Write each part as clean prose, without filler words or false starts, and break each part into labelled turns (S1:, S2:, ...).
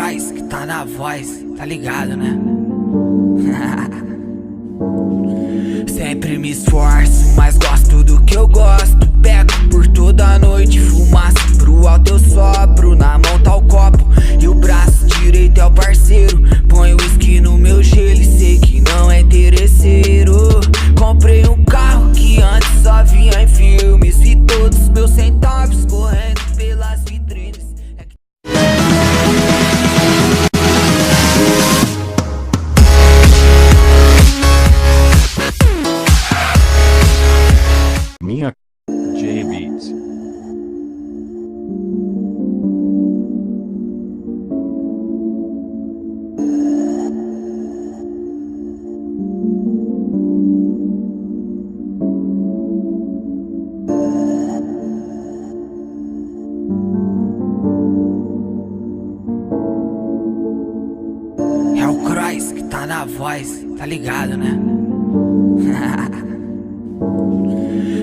S1: Cross que tá na voz, tá ligado, né? Sempre me esforço, mas gosto do que eu gosto. Pego por toda a noite, fumaça pro alto eu sopro. Na mão tá o copo e o braço direito é o parceiro. Ponho uísque no meu gelo e sei que não é interesseiro. Comprei um carro que antes só via em filmes. Vi todos os meus centavos correndo pelas vitrines.
S2: Minha J-Beats.
S1: É o Cross que tá na voz, tá ligado, né?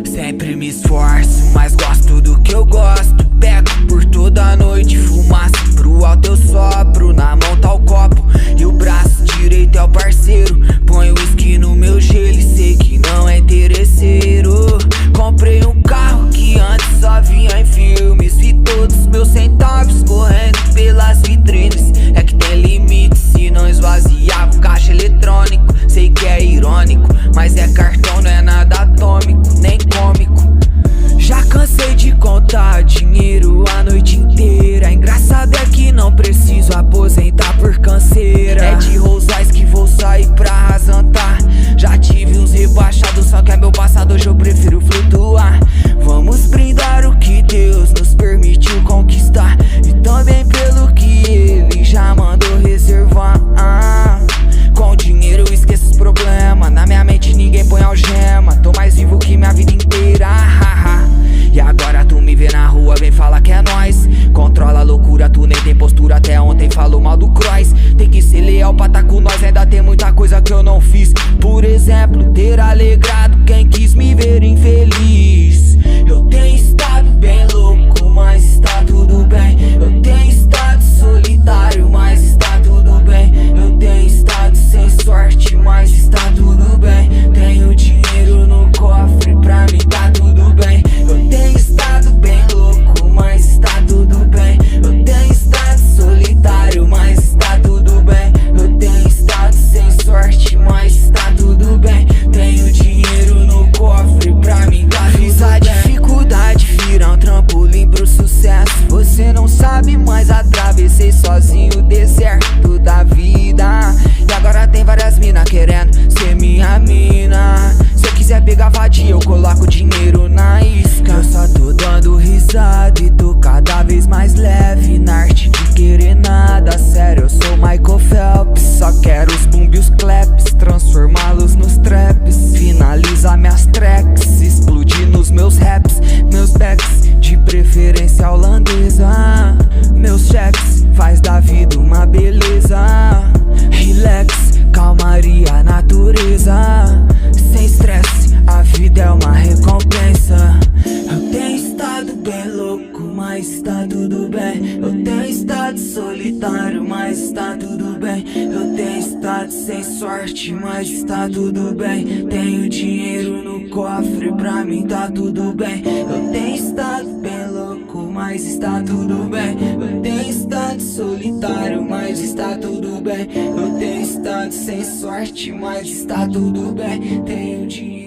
S1: Sempre me esforço, mas gosto do que eu gosto. Pego por toda a noite, fumaça pro alto eu sopro. Na mão tá o copo e o braço direito é o parceiro. Ponho uísque no meu gelo e sei que não é interesseiro. Comprei um carro que antes só via em filmes. Vi todos os meus centavos correndo pelas vitrines. É que tem limite, se não esvaziava o caixa eletrônico. Sei que é irônico, mas é cartão, não é nada atômico, nem cômico. Já cansei de contar dinheiro a noite inteira. Engraçado é que não preciso aposentar por canseira. É de Rolls Royce que vou sair pra arrasantar. Já tive uns rebaixados, só que é meu passado, hoje eu prefiro flutuar. Vamos brindar o que Deus nos permitiu conquistar, e também pelo que Ele já mandou reservar. Com dinheiro eu esqueço os problemas. Na minha mente ninguém põe algema. Tô mais vivo que minha vida inteira. E agora tu me vê na rua, vem falar que é nóis. Controla a loucura, tu nem tem postura. Até ontem falou mal do Cross. Tem que ser leal pra tá com nós. Ainda tem muita coisa que eu não fiz. Por exemplo, ter alegrado quem quis me ver infeliz. Eu tenho estado bem louco, mas está tudo bem. Eu tenho estado solitário, mas está tudo bem. Eu tenho estado sem sorte, mas está tudo bem. Tenho dinheiro no cofre, pra mim tá tudo bem. Eu tenho estado bem louco, mas está tudo bem. Eu tenho estado solitário, mas está tudo bem. Eu tenho estado sem sorte, mas está tudo bem. Tenho dinheiro no cofre, pra mim tá tudo bem. Fiz a dificuldade virar um trampolim pro sucesso. Você não sabe, mas atravessei sozinho o deserto da vida. E agora tem várias mina querendo ser minha mina. Se eu quiser pegar vadia, eu coloco dinheiro na isca. Eu só tô dando risada e tô cada vez mais leve na arte de querer nada sério. Eu sou Michael Phelps, só quero os boom e os claps, transformá-los nos traps, finalizar minhas tracks, explodir nos meus raps, meus backs, de preferência holandesa. Meus cheques faz da vida uma beleza. Relax, calmaria, natureza. Sem estresse, a vida é uma recompensa. Eu tenho estado bem louco, mas está tudo bem. Eu tenho estado solitário, mas está tudo bem. Eu tenho estado sem sorte, mas está tudo bem. Tenho dinheiro no cofre, pra mim tá tudo bem. Eu tenho estado bem louco, mas está tudo bem. Eu tenho estado solitário, mas está tudo bem. Eu tenho estado sem sorte, mas está tudo bem. Tenho dinheiro